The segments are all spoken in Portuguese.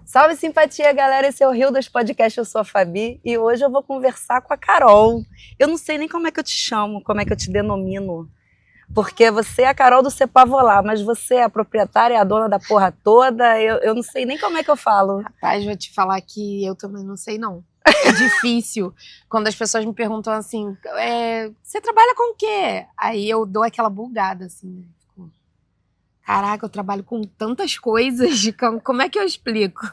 Salve simpatia, galera, esse é o Rio dos Podcasts, eu sou a Fabi e hoje eu vou conversar com a Carol. Eu não sei nem como é que eu te chamo, como é que eu te denomino, porque você é a Carol do Sepavolar, mas você é a proprietária, é a dona da porra toda, eu não sei nem como é que eu falo. Rapaz, vou te falar que eu também não sei não. É difícil. Quando as pessoas me perguntam assim, você trabalha com o quê? Aí eu dou aquela bugada assim, caraca, eu trabalho com tantas coisas, como é que eu explico?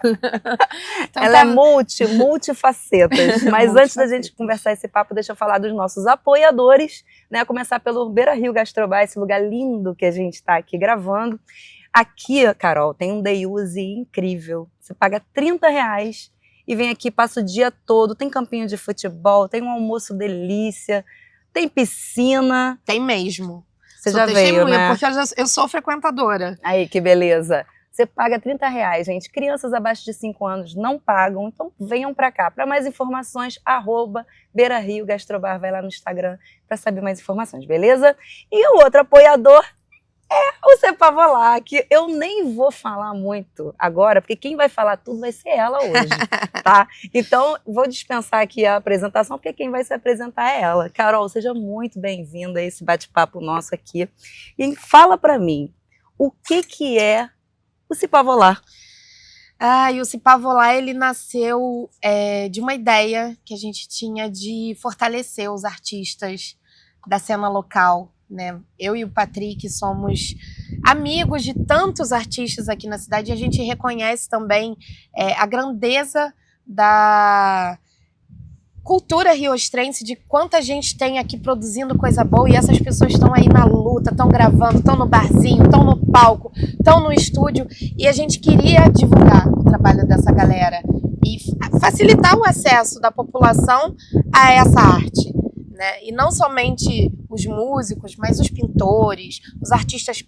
Então, ela é multifacetas, mas antes da gente conversar esse papo, deixa eu falar dos nossos apoiadores, né? A começar pelo Beira Rio Gastrobar, esse lugar lindo que a gente está aqui gravando. Aqui, Carol, tem um day use incrível, você paga R$30 e vem aqui, passa o dia todo, tem campinho de futebol, tem um almoço delícia, tem piscina. Tem mesmo. Você já veio, né? Porque eu sou frequentadora. Aí, que beleza. Você paga R$30, gente. Crianças abaixo de 5 anos não pagam, então venham pra cá. Para mais informações, @Beira Rio Gastrobar, vai lá no Instagram para saber mais informações, beleza? E o outro apoiador é o Sepavolar, que eu nem vou falar muito agora, porque quem vai falar tudo vai ser ela hoje, tá? Então, vou dispensar aqui a apresentação, porque quem vai se apresentar é ela. Carol, seja muito bem-vinda a esse bate-papo nosso aqui. E fala pra mim, o que é o Sepavolar? E o Sepavolar, ele nasceu de uma ideia que a gente tinha de fortalecer os artistas da cena local, né? Eu e o Patrick somos amigos de tantos artistas aqui na cidade e a gente reconhece também a grandeza da cultura riostrense, de quanta gente tem aqui produzindo coisa boa e essas pessoas estão aí na luta, estão gravando, estão no barzinho, estão no palco, estão no estúdio e a gente queria divulgar o trabalho dessa galera e facilitar o acesso da população a essa arte, né? E não somente os músicos, mas os pintores, os artistas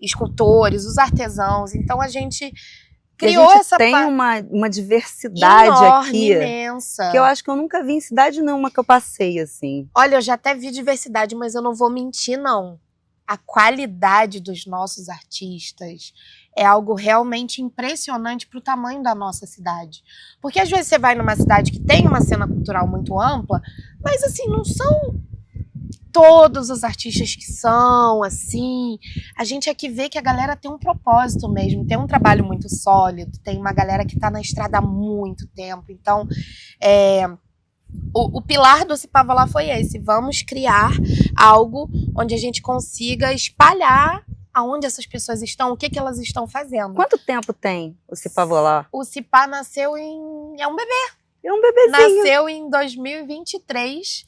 escultores, os artesãos. Então a gente criou essa tem uma diversidade enorme, aqui, imensa, que eu acho que eu nunca vi em cidade nenhuma que eu passei assim. Olha, eu já até vi diversidade, mas eu não vou mentir não. A qualidade dos nossos artistas é algo realmente impressionante para o tamanho da nossa cidade. Porque às vezes você vai numa cidade que tem uma cena cultural muito ampla, mas assim, não são todos os artistas que são assim. A gente aqui vê que a galera tem um propósito mesmo, tem um trabalho muito sólido, tem uma galera que está na estrada há muito tempo. Então, o pilar do Sepavolar foi esse: vamos criar algo onde a gente consiga espalhar aonde essas pessoas estão, o que elas estão fazendo. Quanto tempo tem o Sepavolar? O Cipá nasceu é um bebê. É um bebezinho. Nasceu em 2023.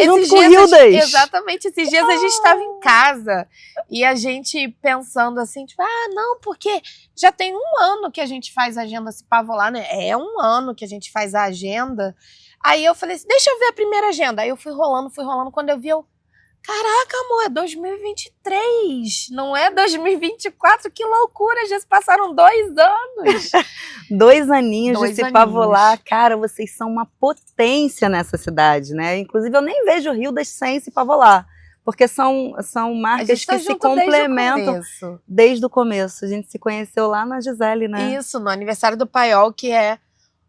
Junto com o Hildas. Exatamente, esses dias a gente estava em casa e a gente pensando assim, tipo, não, porque já tem 1 ano que a gente faz a agenda Sepavolar, né? É 1 ano que a gente faz a agenda. Aí eu falei assim, deixa eu ver a primeira agenda. Aí eu fui rolando, quando eu vi, caraca, amor, é 2023, não é 2024, que loucura, já se passaram 2 anos. 2 aninhos 2 de Sepavolar, cara, vocês são uma potência nessa cidade, né? Inclusive eu nem vejo o Hildas sem Sepavolar, porque são marcas que se complementam desde o começo. A gente se conheceu lá na Gisele, né? Isso, no aniversário do Paiol, que é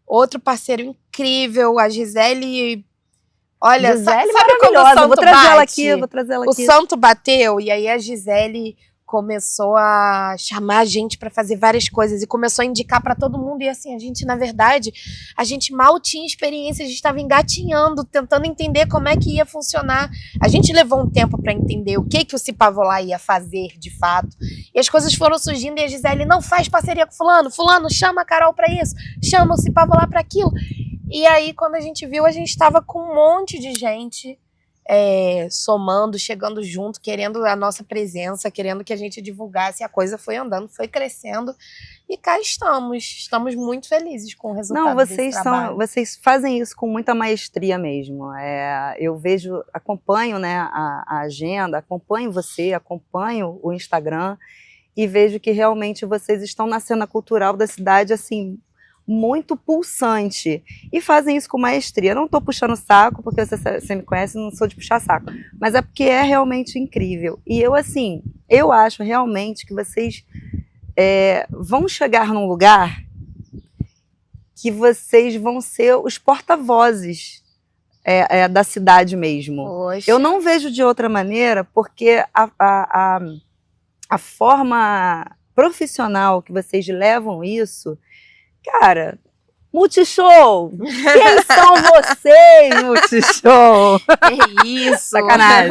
outro parceiro incrível, a Gisele. Olha, Gisele sabe quando o santo vou trazer ela aqui. O santo bateu e aí a Gisele começou a chamar a gente para fazer várias coisas e começou a indicar para todo mundo. E assim, a gente, na verdade, a gente mal tinha experiência, a gente estava engatinhando, tentando entender como é que ia funcionar. A gente levou um tempo para entender o que o Sepavolar ia fazer de fato. E as coisas foram surgindo e a Gisele, não, faz parceria com fulano, chama a Carol para isso, chama o Sepavolar para aquilo. E aí, quando a gente viu, a gente estava com um monte de gente somando, chegando junto, querendo a nossa presença, querendo que a gente divulgasse. A coisa foi andando, foi crescendo e cá estamos. Estamos muito felizes com o resultado desse trabalho. Vocês fazem isso com muita maestria mesmo. Eu acompanho, né, a agenda, acompanho você, acompanho o Instagram e vejo que realmente vocês estão na cena cultural da cidade, assim, muito pulsante, e fazem isso com maestria. Eu não estou puxando saco, porque você me conhece, não sou de puxar saco, mas é porque é realmente incrível. E eu acho realmente que vocês vão chegar num lugar que vocês vão ser os porta-vozes da cidade mesmo. Poxa. Eu não vejo de outra maneira, porque a forma profissional que vocês levam isso, cara, Multishow! Quem são vocês, Multishow? Que isso! Sacanagem.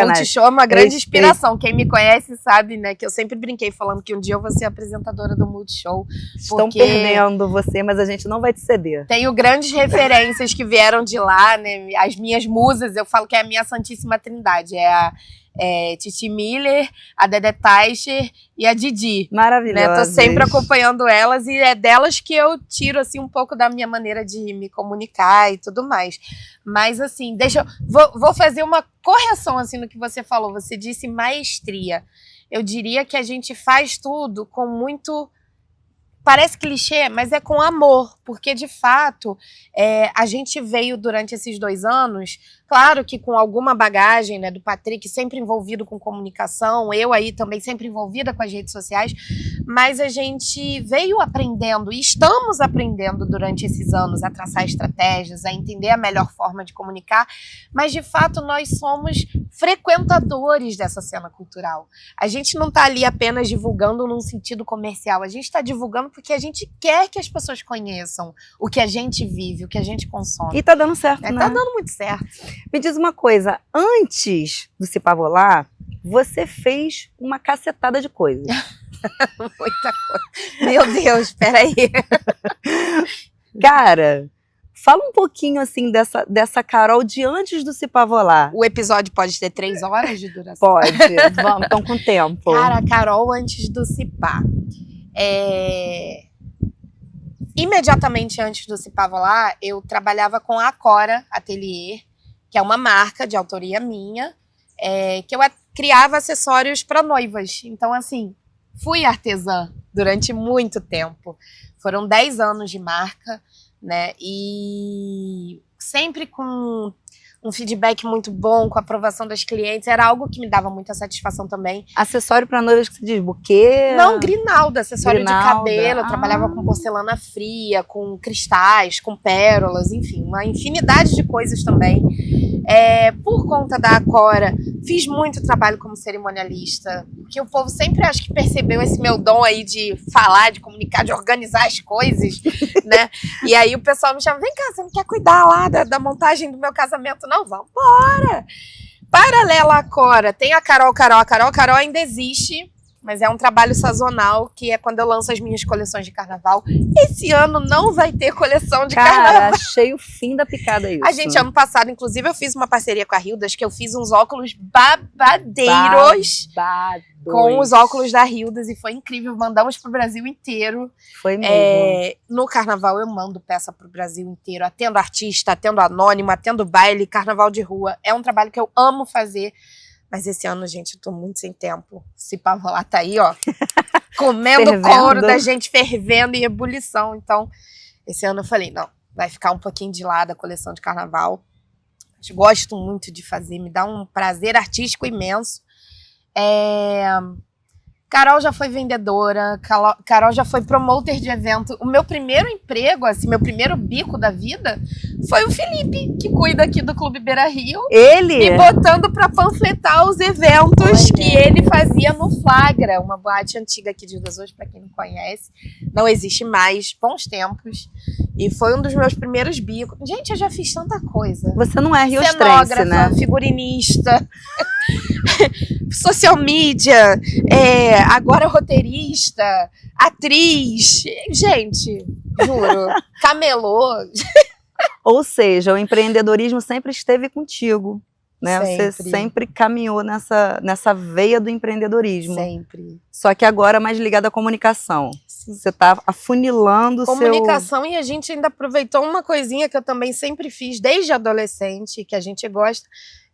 Multishow é uma grande inspiração. Quem me conhece sabe, né, que eu sempre brinquei falando que um dia eu vou ser apresentadora do Multishow. Estão perdendo você, mas a gente não vai te ceder. Tenho grandes referências que vieram de lá, né? As minhas musas, eu falo que é a minha Santíssima Trindade. É a Titi Miller, a Dedé Teicher e a Didi. Maravilhosa. Né? Tô sempre acompanhando elas e é delas que eu tiro assim um pouco da minha maneira de me comunicar e tudo mais. Mas assim, vou fazer uma correção assim no que você falou. Você disse maestria. Eu diria que a gente faz tudo com muito... Parece clichê, mas é com amor, porque de fato a gente veio durante esses 2 anos, claro que com alguma bagagem, né, do Patrick sempre envolvido com comunicação, eu aí também sempre envolvida com as redes sociais, mas a gente veio aprendendo e estamos aprendendo durante esses anos a traçar estratégias, a entender a melhor forma de comunicar, mas de fato nós somos frequentadores dessa cena cultural. A gente não está ali apenas divulgando num sentido comercial, a gente está divulgando porque a gente quer que as pessoas conheçam o que a gente vive, o que a gente consome. E tá dando certo, né? Tá dando muito certo. Me diz uma coisa, antes do Se Pavolar, você fez uma cacetada de coisas. Muita coisa. Meu Deus, peraí. Cara, fala um pouquinho assim dessa Carol de antes do Se Pavolar. O episódio pode ter 3 horas de duração? Pode, vamos, então com tempo. Cara, Carol antes do Se Pá. Imediatamente antes do Se Pavolar, eu trabalhava com a Cora Atelier, que é uma marca de autoria minha, que eu criava acessórios para noivas. Então, assim, fui artesã durante muito tempo. Foram 10 anos de marca, né? E sempre com um feedback muito bom, com a aprovação das clientes. Era algo que me dava muita satisfação também. Acessório para noivas que se diz buquê? Não, grinalda, acessório de cabelo. Eu Ah. trabalhava com porcelana fria, com cristais, com pérolas, enfim, uma infinidade de coisas também. Por conta da Cora, fiz muito trabalho como cerimonialista, porque o povo sempre acho que percebeu esse meu dom aí de falar, de comunicar, de organizar as coisas, né? E aí o pessoal me chama, vem cá, você não quer cuidar lá da montagem do meu casamento? Não, vamos embora! Paralela à Cora, tem a Carol. A Carol ainda existe, mas é um trabalho sazonal, que é quando eu lanço as minhas coleções de carnaval. Esse ano não vai ter coleção de carnaval. Cara, achei o fim da picada isso. A gente, ano passado, inclusive, eu fiz uma parceria com a Hildas, que eu fiz uns óculos babadeiros com os óculos da Hildas, e foi incrível. Mandamos pro Brasil inteiro. Foi mesmo. No carnaval eu mando peça pro Brasil inteiro, atendo artista, atendo anônimo, atendo baile, carnaval de rua. É um trabalho que eu amo fazer. Mas esse ano, gente, eu tô muito sem tempo. Se Pavolar tá aí, ó, comendo o couro da gente, fervendo em ebulição. Então, esse ano eu falei, não, vai ficar um pouquinho de lado a coleção de carnaval. Eu gosto muito de fazer, me dá um prazer artístico imenso. Carol já foi vendedora, Carol já foi promoter de evento. O meu primeiro emprego, assim, meu primeiro bico da vida foi o Felipe, que cuida aqui do Clube Beira Rio. Ele? Me botando pra panfletar os eventos que ele fazia no Flagra, uma boate antiga aqui de Rio das Ostras, pra quem não conhece. Não existe mais, bons tempos. E foi um dos meus primeiros bicos. Gente, eu já fiz tanta coisa. Você não é riostrense, né? Figurinista, social media, agora roteirista, atriz. Gente, juro, camelô. Ou seja, o empreendedorismo sempre esteve contigo, né? Sempre. Você sempre caminhou nessa veia do empreendedorismo. Sempre. Só que agora mais ligado à comunicação. Sim. Você tá afunilando o seu... Comunicação, e a gente ainda aproveitou uma coisinha que eu também sempre fiz desde adolescente, que a gente gosta,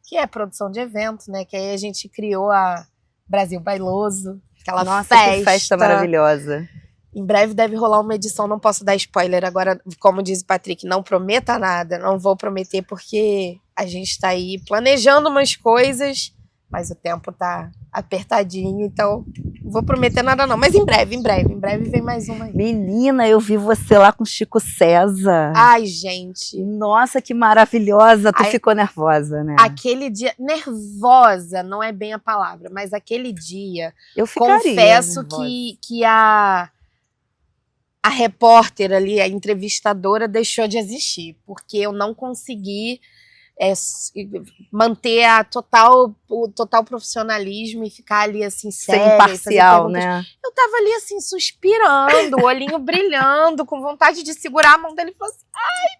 que é produção de evento, né? Que aí a gente criou a Brasil Bailoso, aquela Nossa, que festa maravilhosa. Em breve deve rolar uma edição, não posso dar spoiler agora, como diz o Patrick, não prometa nada, não vou prometer porque a gente tá aí planejando umas coisas, mas o tempo tá apertadinho, então não vou prometer nada não, mas em breve vem mais uma aí. Menina, eu vi você lá com Chico César. Ai, gente. Nossa, que maravilhosa. Tu Ai, ficou nervosa, né? Aquele dia, nervosa não é bem a palavra, mas aquele dia, eu ficaria confesso nervosa. que a repórter ali, a entrevistadora, deixou de existir, porque eu não consegui manter o total profissionalismo e ficar ali assim, Ser séria, imparcial, né? Eu tava ali assim, suspirando, o olhinho brilhando, com vontade de segurar a mão dele e falar assim,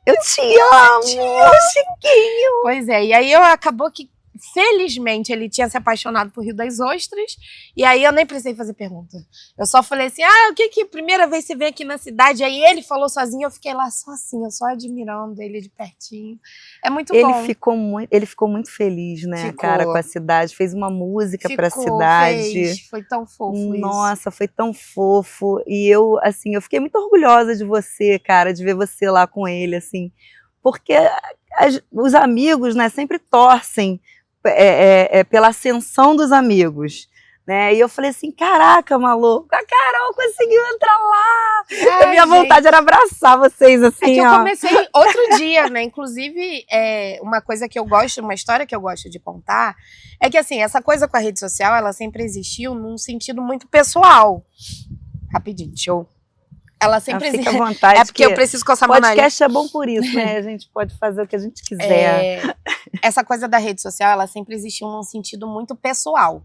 eu te amo, Chiquinho. Pois é, e aí acabou que felizmente ele tinha se apaixonado por Rio das Ostras, e aí eu nem precisei fazer pergunta. Eu só falei assim, o que primeira vez você veio aqui na cidade? Aí ele falou sozinho, eu fiquei lá só assim, eu só admirando ele de pertinho. É muito bom. Ele ficou muito feliz, né, cara, com a cidade. Fez uma música pra cidade. Foi tão fofo. Nossa, foi tão fofo. E eu, assim, eu fiquei muito orgulhosa de você, cara, de ver você lá com ele, assim. Porque os amigos, né, sempre torcem pela ascensão dos amigos, né? E eu falei assim, caraca, maluco, a Carol conseguiu entrar lá. A minha vontade era abraçar vocês, assim, que eu comecei outro dia, né? Inclusive, uma coisa que eu gosto, uma história que eu gosto de contar, é que, assim, essa coisa com a rede social, ela sempre existiu num sentido muito pessoal. Rapidinho, deixa eu... Ela sempre existe. Fica à vontade. É porque eu preciso coçar meu nariz. Podcast é bom por isso, né? A gente pode fazer o que a gente quiser. Essa coisa da rede social, ela sempre existiu num sentido muito pessoal.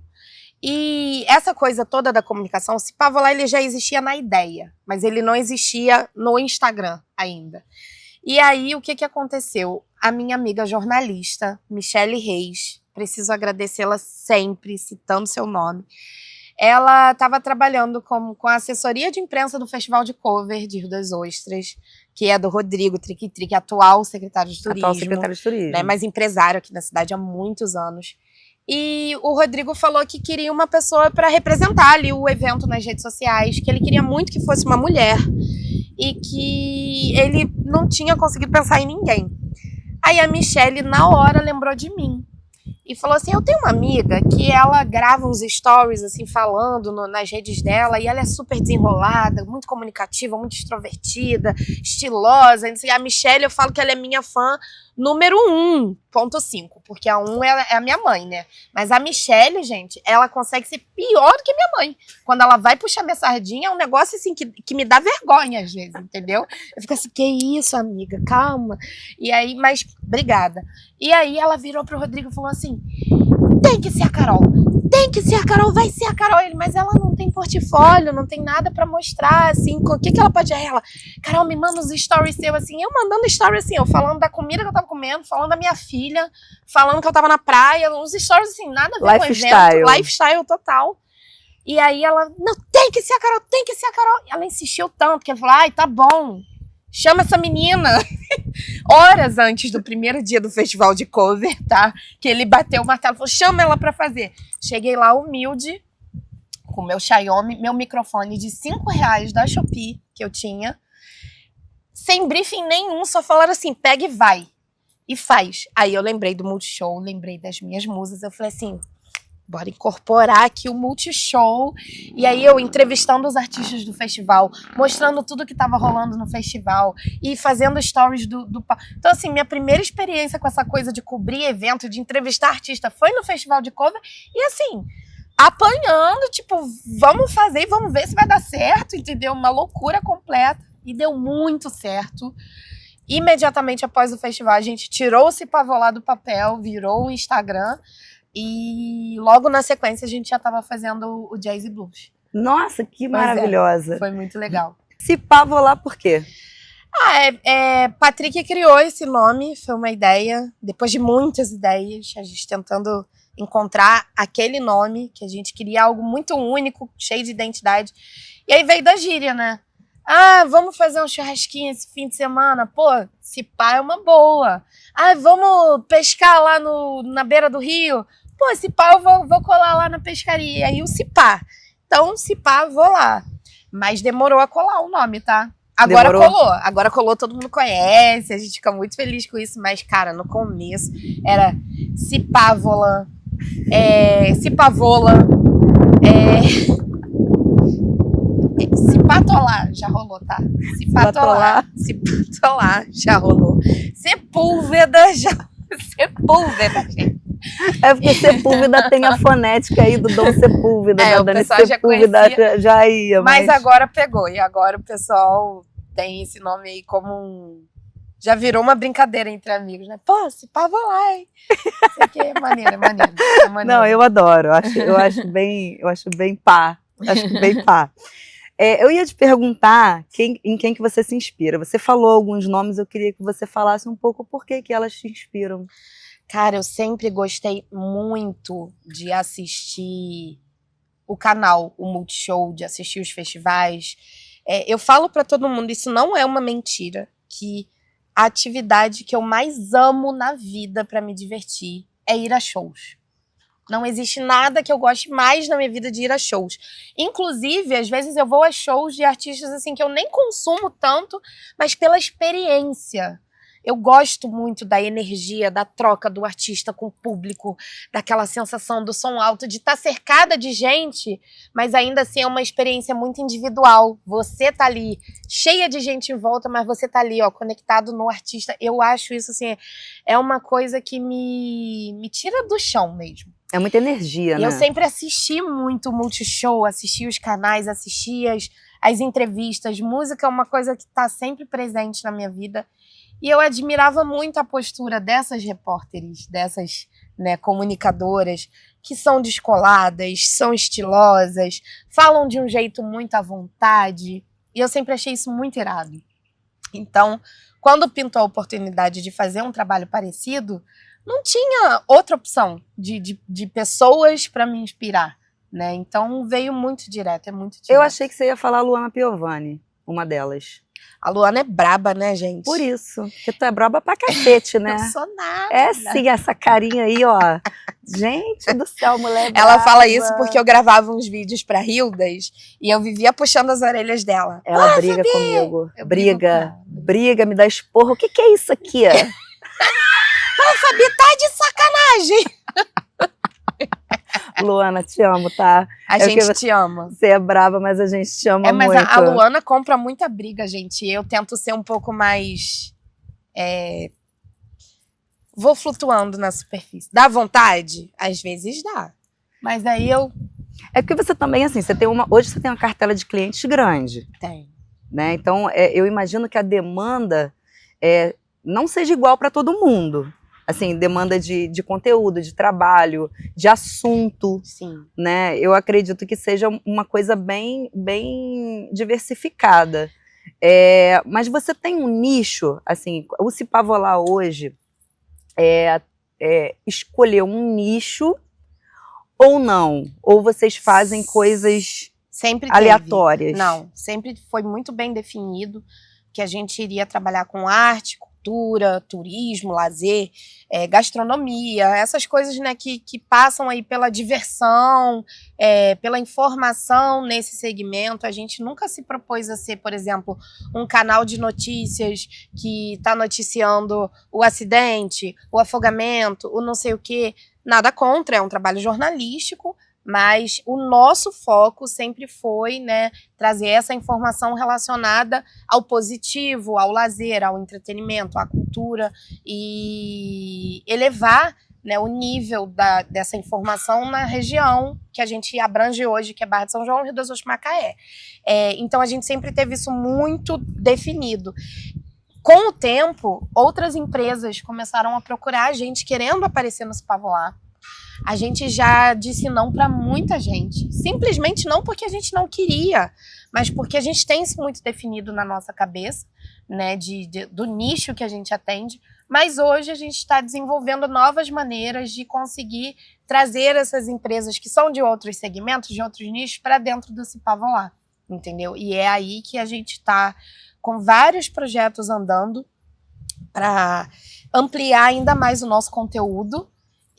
E essa coisa toda da comunicação, o Cipavola, ele já existia na ideia, mas ele não existia no Instagram ainda. E aí, o que aconteceu? A minha amiga jornalista, Michele Reis, preciso agradecê-la sempre, citando seu nome, ela estava trabalhando com a assessoria de imprensa do Festival de Cover de Rio das Ostras, que é do Rodrigo Triqui-Triqui, atual secretário de turismo. Atual secretário de turismo. Né, mas empresário aqui na cidade há muitos anos. E o Rodrigo falou que queria uma pessoa para representar ali o evento nas redes sociais, que ele queria muito que fosse uma mulher e que ele não tinha conseguido pensar em ninguém. Aí a Michele, na hora, lembrou de mim. E falou assim, eu tenho uma amiga que ela grava uns stories, assim, falando nas redes dela, e ela é super desenrolada, muito comunicativa, muito extrovertida, estilosa. E a Michele, eu falo que ela é minha fã número 1.5, porque a 1 é a minha mãe, né? Mas a Michele, gente, ela consegue ser pior do que minha mãe. Quando ela vai puxar minha sardinha, é um negócio, assim, que me dá vergonha, às vezes, entendeu? Eu fico assim, que isso, amiga, calma. E aí, mas, obrigada. E aí ela virou pro Rodrigo e falou assim, tem que ser a Carol, vai ser a Carol. Ele, mas ela não tem portfólio, não tem nada pra mostrar, assim, o que ela pode... Ela, Carol, me manda os stories seus, assim, eu mandando stories, assim, eu falando da comida que eu tava comendo, falando da minha filha, falando que eu tava na praia, uns stories, assim, nada a ver com o evento, lifestyle total. E aí ela, não, tem que ser a Carol. E ela insistiu tanto, que ela falou, ai, tá bom, chama essa menina. Horas antes do primeiro dia do festival de cover, tá? Que ele bateu o martelo e falou, chama ela pra fazer. Cheguei lá humilde, com meu Xiaomi, meu microfone de R$5 da Shopee, que eu tinha, sem briefing nenhum, só falaram assim, pega e vai. E faz. Aí eu lembrei do Multishow, lembrei das minhas musas, eu falei assim, bora incorporar aqui o Multishow. E aí eu entrevistando os artistas do festival, mostrando tudo que tava rolando no festival e fazendo stories do... Então, assim, minha primeira experiência com essa coisa de cobrir evento, de entrevistar artista, foi no festival de cover. E assim, apanhando, tipo, vamos fazer e vamos ver se vai dar certo, entendeu? Uma loucura completa. E deu muito certo. Imediatamente após o festival, a gente tirou o Cipavola do papel, virou o Instagram. E logo na sequência a gente já estava fazendo o Jazz e Blues. Nossa, que maravilhosa. Foi muito legal. Cipavola por quê? Patrick criou esse nome, foi uma ideia, depois de muitas ideias, a gente tentando encontrar aquele nome, que a gente queria algo muito único, cheio de identidade. E aí veio da gíria, né? Vamos fazer um churrasquinho esse fim de semana? Pô, Cipá é uma boa. Vamos pescar lá na beira do rio? Pô, Cipá eu vou colar lá na pescaria. Aí o Cipá. Então, Cipá, vou lá. Mas demorou a colar o nome, tá? Agora colou, todo mundo conhece, a gente fica muito feliz com isso. Mas, cara, no começo era Cipavola, Cipavola, Se patolar, já rolou, tá? Se patolar já rolou. Sepúlveda, gente. É porque Sepúlveda tem a fonética aí do Dom Sepúlveda, o Dani pessoal já Sepúlveda conhecia, já ia. mas agora pegou, e agora o pessoal tem esse nome aí como já virou uma brincadeira entre amigos, né? Pô, se pavolar, hein? Isso aqui é maneiro. Não, eu adoro, eu acho bem pá. Acho bem pá. Eu ia te perguntar em quem que você se inspira. Você falou alguns nomes, eu queria que você falasse um pouco por que elas te inspiram. Cara, eu sempre gostei muito de assistir o canal, o Multishow, de assistir os festivais. Eu falo pra todo mundo, isso não é uma mentira, que a atividade que eu mais amo na vida pra me divertir é ir a shows. Não existe nada que eu goste mais na minha vida de ir a shows. Inclusive, às vezes eu vou a shows de artistas assim que eu nem consumo tanto, mas pela experiência. Eu gosto muito da energia, da troca do artista com o público, daquela sensação do som alto, de estar cercada de gente, mas ainda assim é uma experiência muito individual. Você tá ali, cheia de gente em volta, mas você tá ali, ó, conectado no artista. Eu acho isso, assim, é uma coisa que me tira do chão mesmo. É muita energia, né? Eu sempre assisti muito o Multishow, assisti os canais, assisti as entrevistas. Música é uma coisa que tá sempre presente na minha vida. E eu admirava muito a postura dessas repórteres, dessas, né, comunicadoras, que são descoladas, são estilosas, falam de um jeito muito à vontade. E eu sempre achei isso muito irado. Então, quando pintou a oportunidade de fazer um trabalho parecido, não tinha outra opção de pessoas para me inspirar, né? Então veio muito direto, é muito direto. Eu achei que você ia falar Luana Piovani, uma delas. A Luana é braba, né, gente? Por isso, porque tu é braba pra cacete, né? Não sou nada. É sim, essa carinha aí, ó. Gente do céu, mulher braba. Ela fala isso porque eu gravava uns vídeos pra Hildas e eu vivia puxando as orelhas dela. Ela briga Fabi! comigo. Eu Briga, me dá esporro. O que é isso aqui? Não, Fabi, tá de sacanagem. Luana, te amo, tá? A gente te ama. Você é brava, mas a gente te ama muito. Mas a Luana compra muita briga, gente. Eu tento ser um pouco mais... Vou flutuando na superfície. Dá vontade? Às vezes dá. Mas aí eu... É porque você também, assim, hoje você tem uma cartela de clientes grande. Tem. Né? Então, eu imagino que a demanda não seja igual para todo mundo. Assim, demanda de conteúdo, de trabalho, de assunto. Sim. Né? Eu acredito que seja uma coisa bem, bem diversificada. Mas você tem um nicho, assim, o Se Pavolar hoje escolher um nicho ou não? Ou vocês fazem coisas sempre aleatórias? Não, sempre foi muito bem definido que a gente iria trabalhar com arte, cultura, turismo, lazer, gastronomia, essas coisas, né, que passam aí pela diversão, pela informação nesse segmento. A gente nunca se propôs a ser, por exemplo, um canal de notícias que está noticiando o acidente, o afogamento, o não sei o quê. Nada contra, é um trabalho jornalístico, mas o nosso foco sempre foi, né, trazer essa informação relacionada ao positivo, ao lazer, ao entretenimento, à cultura e elevar, né, o nível dessa informação na região que a gente abrange hoje, que é Barra de São João, Rio das Ostras, Macaé. Então a gente sempre teve isso muito definido. Com o tempo, outras empresas começaram a procurar a gente querendo aparecer no Se Pavolar. A gente já disse não para muita gente. Simplesmente não porque a gente não queria, mas porque a gente tem isso muito definido na nossa cabeça, né, do nicho que a gente atende. Mas hoje a gente está desenvolvendo novas maneiras de conseguir trazer essas empresas que são de outros segmentos, de outros nichos, para dentro do Se Pavolar, entendeu? E é aí que a gente está com vários projetos andando para ampliar ainda mais o nosso conteúdo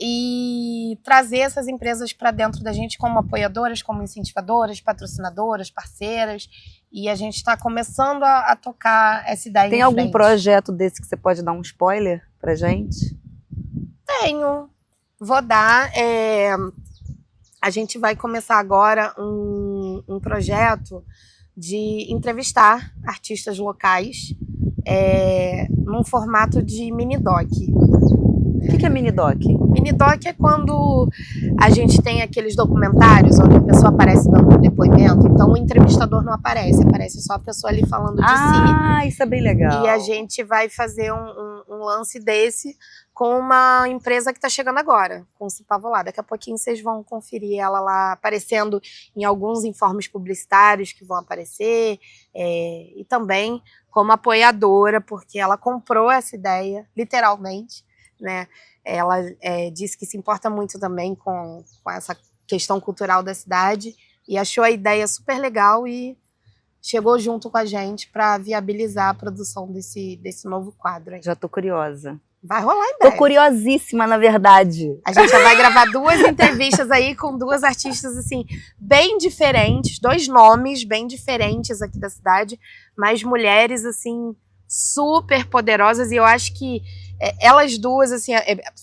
e trazer essas empresas para dentro da gente como apoiadoras, como incentivadoras, patrocinadoras, parceiras. E a gente está começando a tocar essa ideia. Tem algum projeto desse que você pode dar um spoiler pra gente? Tenho. Vou dar. a gente vai começar agora um projeto de entrevistar artistas locais num formato de mini-doc. O que é mini-doc? Mini-doc é quando a gente tem aqueles documentários onde a pessoa aparece dando um depoimento, então o entrevistador não aparece, aparece só a pessoa ali falando de si. Ah, isso é bem legal. E a gente vai fazer um lance desse com uma empresa que está chegando agora, com o Cipá Volá. Daqui a pouquinho vocês vão conferir ela lá aparecendo em alguns informes publicitários que vão aparecer, e também como apoiadora, porque ela comprou essa ideia, literalmente, né? Ela disse que se importa muito também com essa questão cultural da cidade e achou a ideia super legal e chegou junto com a gente para viabilizar a produção desse novo quadro aí. Já tô curiosa. Vai rolar em breve. Tô curiosíssima, na verdade. A gente já vai gravar 2 entrevistas aí com 2 artistas, assim, bem diferentes, 2 nomes bem diferentes aqui da cidade, mas mulheres, assim, super poderosas, e eu acho que elas duas, assim,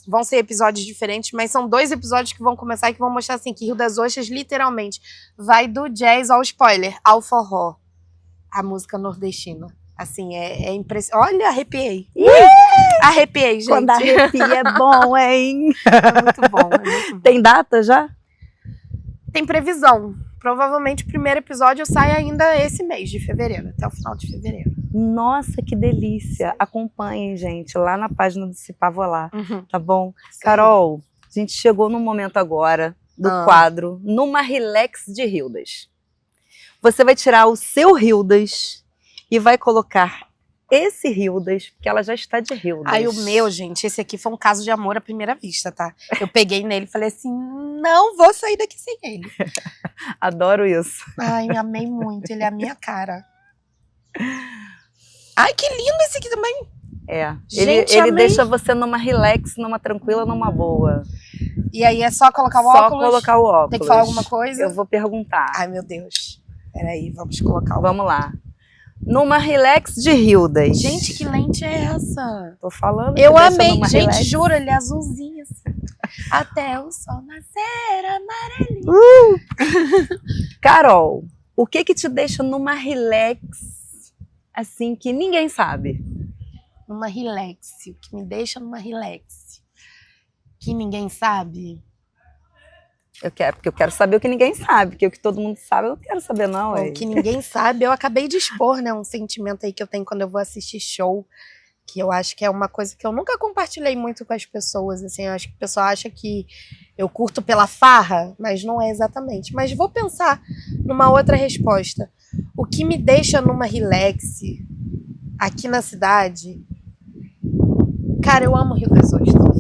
vão ser episódios diferentes, mas são 2 episódios que vão começar e que vão mostrar, assim, que Rio das Ostras, literalmente, vai do jazz ao spoiler, ao forró, a música nordestina. Assim, é impressionante. Olha, arrepiei. Arrepiei, gente. Quando arrepia é bom, hein? É muito bom, é muito bom. Tem data já? Tem previsão. Provavelmente o primeiro episódio sai ainda esse mês de fevereiro, até o final de fevereiro. Nossa, que delícia. Acompanhem, gente, lá na página do Cipá Volá, tá bom? Sim. Carol, a gente chegou no momento agora do quadro Numa Relax de Hildas. Você vai tirar o seu Hildas e vai colocar esse Hildas, porque ela já está de Hildas. Aí o meu, gente, esse aqui foi um caso de amor à primeira vista, tá? Eu peguei nele e falei assim, não vou sair daqui sem ele. Adoro isso. Ai, amei muito, ele é a minha cara. Ai, que lindo esse aqui também. Gente, ele deixa você numa relax, numa tranquila, numa boa. E aí é só colocar o óculos? Só colocar o óculos. Tem que falar alguma coisa? Eu vou perguntar. Ai, meu Deus. Peraí, vamos colocar o... Vamos lá. Numa relax de Hildas. Gente, que lente é essa? Tô falando. Eu amei. Gente, relax. juro, ele é azulzinho assim. Até o sol nascer amarelinho. Carol, o que te deixa numa relax, assim, que ninguém sabe? Numa relax. O que me deixa numa relax. Que ninguém sabe? Porque eu quero saber o que ninguém sabe, porque o que todo mundo sabe eu não quero saber não. O que ninguém sabe, eu acabei de expor, né, um sentimento aí que eu tenho quando eu vou assistir show, que eu acho que é uma coisa que eu nunca compartilhei muito com as pessoas, assim, eu acho que o pessoal acha que eu curto pela farra, mas não é exatamente. Mas vou pensar numa outra resposta. O que me deixa numa relax aqui na cidade, cara, eu amo Rio das Ostras.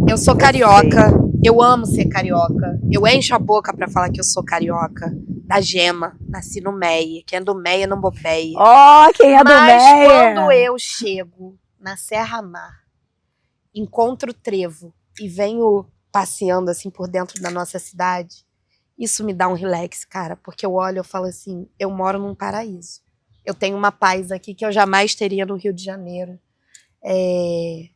Eu sou carioca. Eu amo ser carioca. Eu encho a boca pra falar que eu sou carioca. Da Gema. Nasci no Meia. Quem é do Meia não bobeia. Ó, quem é do Meia? Mas quando eu chego na Serra Mar, encontro o trevo e venho passeando assim por dentro da nossa cidade, isso me dá um relax, cara. Porque eu olho e falo assim, eu moro num paraíso. Eu tenho uma paz aqui que eu jamais teria no Rio de Janeiro. E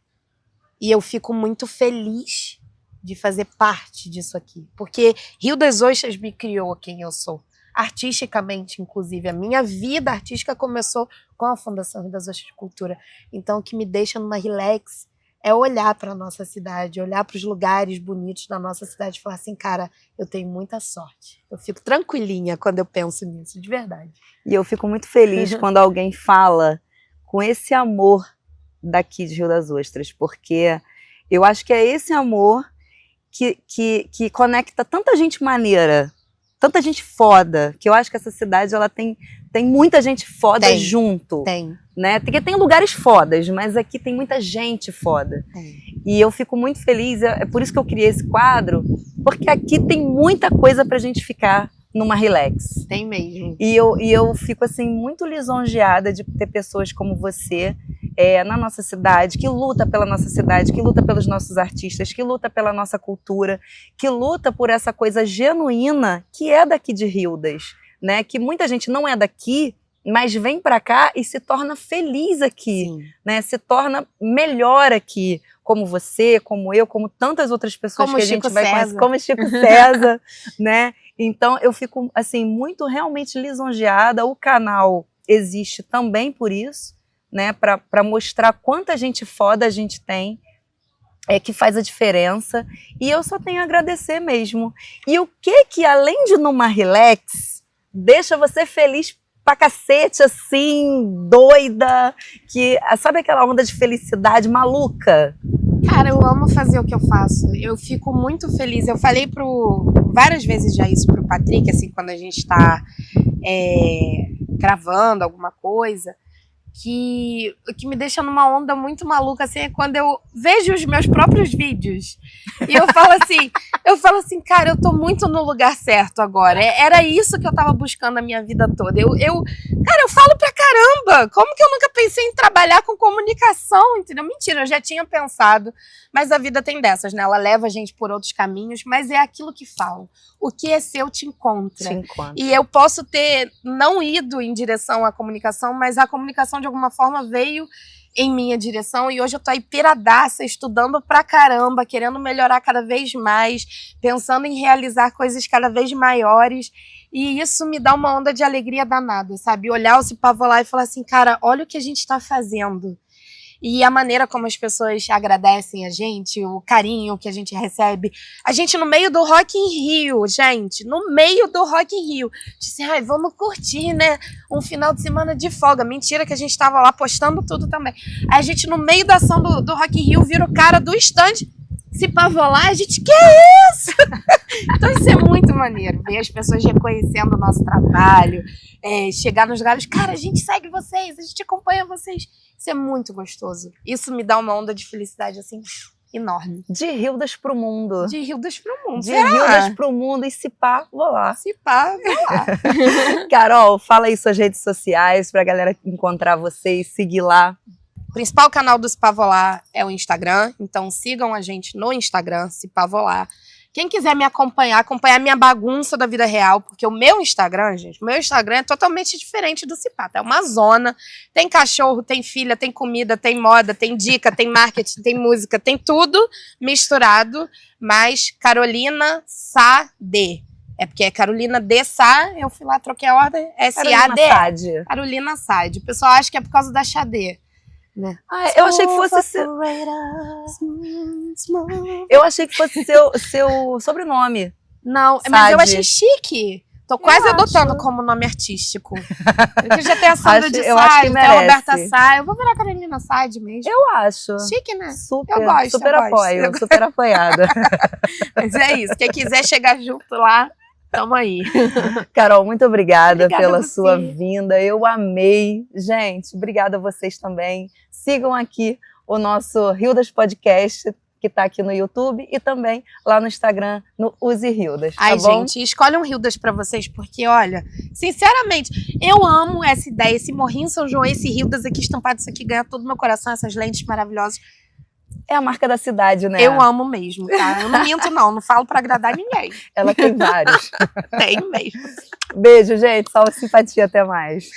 eu fico muito feliz de fazer parte disso aqui. Porque Rio das Ostras me criou quem eu sou. Artisticamente, inclusive. A minha vida artística começou com a Fundação Rio das Ostras de Cultura. Então, o que me deixa numa relax é olhar para a nossa cidade, olhar para os lugares bonitos da nossa cidade e falar assim, cara, eu tenho muita sorte. Eu fico tranquilinha quando eu penso nisso, de verdade. E eu fico muito feliz quando alguém fala com esse amor daqui de Rio das Ostras, porque eu acho que é esse amor que conecta tanta gente maneira, tanta gente foda, que eu acho que essa cidade ela tem muita gente foda junto. Né? Porque tem lugares fodas, mas aqui tem muita gente foda. E eu fico muito feliz, é por isso que eu criei esse quadro, porque aqui tem muita coisa pra gente ficar numa relax. Tem mesmo. E eu fico assim muito lisonjeada de ter pessoas como você na nossa cidade, que luta pela nossa cidade, que luta pelos nossos artistas, que luta pela nossa cultura, que luta por essa coisa genuína que é daqui de Hildas, né? Que muita gente não é daqui, mas vem pra cá e se torna feliz aqui, Sim. né? Se torna melhor aqui, como você, como eu, como tantas outras pessoas Como que a Chico gente vai César. conhecer, como Chico César, né? Então eu fico assim muito realmente lisonjeada. O canal existe também por isso, né? Para mostrar quanta gente foda a gente tem, que faz a diferença. E eu só tenho a agradecer mesmo. E o que além de numa relax deixa você feliz pra cacete, assim, doida, que sabe aquela onda de felicidade maluca? Cara, eu amo fazer o que eu faço. Eu fico muito feliz. Eu falei várias vezes já isso pro Patrick, assim, quando a gente tá gravando alguma coisa, que o que me deixa numa onda muito maluca, assim, é quando eu vejo os meus próprios vídeos. E eu falo assim, cara, eu tô muito no lugar certo agora. Era isso que eu tava buscando a minha vida toda. Cara, eu falo pra caramba. Como que eu nunca pensei em trabalhar com comunicação, entendeu? Mentira, eu já tinha pensado. Mas a vida tem dessas, né? Ela leva a gente por outros caminhos, mas é aquilo que falam. O que é seu te encontra. Te encontra. E eu posso ter não ido em direção à comunicação, mas a comunicação de alguma forma veio em minha direção e hoje eu tô aí piradaça, estudando pra caramba, querendo melhorar cada vez mais, pensando em realizar coisas cada vez maiores. E isso me dá uma onda de alegria danada, sabe? Olhar o Se Pavolar e falar assim, cara, olha o que a gente tá fazendo. E a maneira como as pessoas agradecem a gente, o carinho que a gente recebe. A gente no meio do Rock in Rio, gente, no meio do Rock in Rio. Disse, vamos curtir, né? Um final de semana de folga. Mentira que a gente tava lá postando tudo também. Aí a gente no meio da ação do Rock in Rio vira o cara do stand, Se Pavolar, a gente, que é isso? Então isso é muito maneiro, ver as pessoas reconhecendo o nosso trabalho, chegar nos lugares, cara, a gente segue vocês, a gente acompanha vocês. Isso é muito gostoso. Isso me dá uma onda de felicidade, assim, enorme. De Hildas pro mundo. De Hildas pro mundo. De Hildas pro mundo e se pá, vou lá. Se pá, vou lá. Carol, fala aí suas redes sociais pra galera encontrar você e seguir lá. O principal canal do Se Pavolar é o Instagram, então sigam a gente no Instagram, Se Pavolar. Quem quiser me acompanhar minha bagunça da vida real, porque o meu Instagram, gente, é totalmente diferente do Cipata. É uma zona, tem cachorro, tem filha, tem comida, tem moda, tem dica, tem marketing, tem música, tem tudo misturado, mas Carolina Sade. É porque é Carolina de Sá, eu fui lá, troquei a ordem, S-A-D. Carolina Sade. O pessoal acha que é por causa da Xadê. Né? Eu achei que fosse Eu achei que fosse seu sobrenome. Não, Sade. Mas eu achei chique. Tô quase adotando como nome artístico. Porque já tem a Sandra de Sade, tem a Roberta Sá. Eu vou virar Carolina Sade mesmo. Eu acho. Chique, né? Super, eu gosto, super apoio, super apoiada. Mas é isso. Quem quiser chegar junto lá, tamo aí. Carol, muito obrigada pela você. sua vinda. Eu amei. Gente, obrigada a vocês também. Sigam aqui o nosso Hildas Podcast, que está aqui no YouTube e também lá no Instagram, no Use Hildas. Tá bom? Gente, escolhe um Hildas pra vocês, porque, olha, sinceramente, eu amo essa ideia, esse Morrinho São João, esse Hildas aqui estampado, isso aqui ganha todo o meu coração, essas lentes maravilosas. É a marca da cidade, né? Eu amo mesmo, tá? Eu não minto, não falo pra agradar ninguém. Ela tem vários. Tem mesmo. Beijo, gente. Salve, simpatia. Até mais.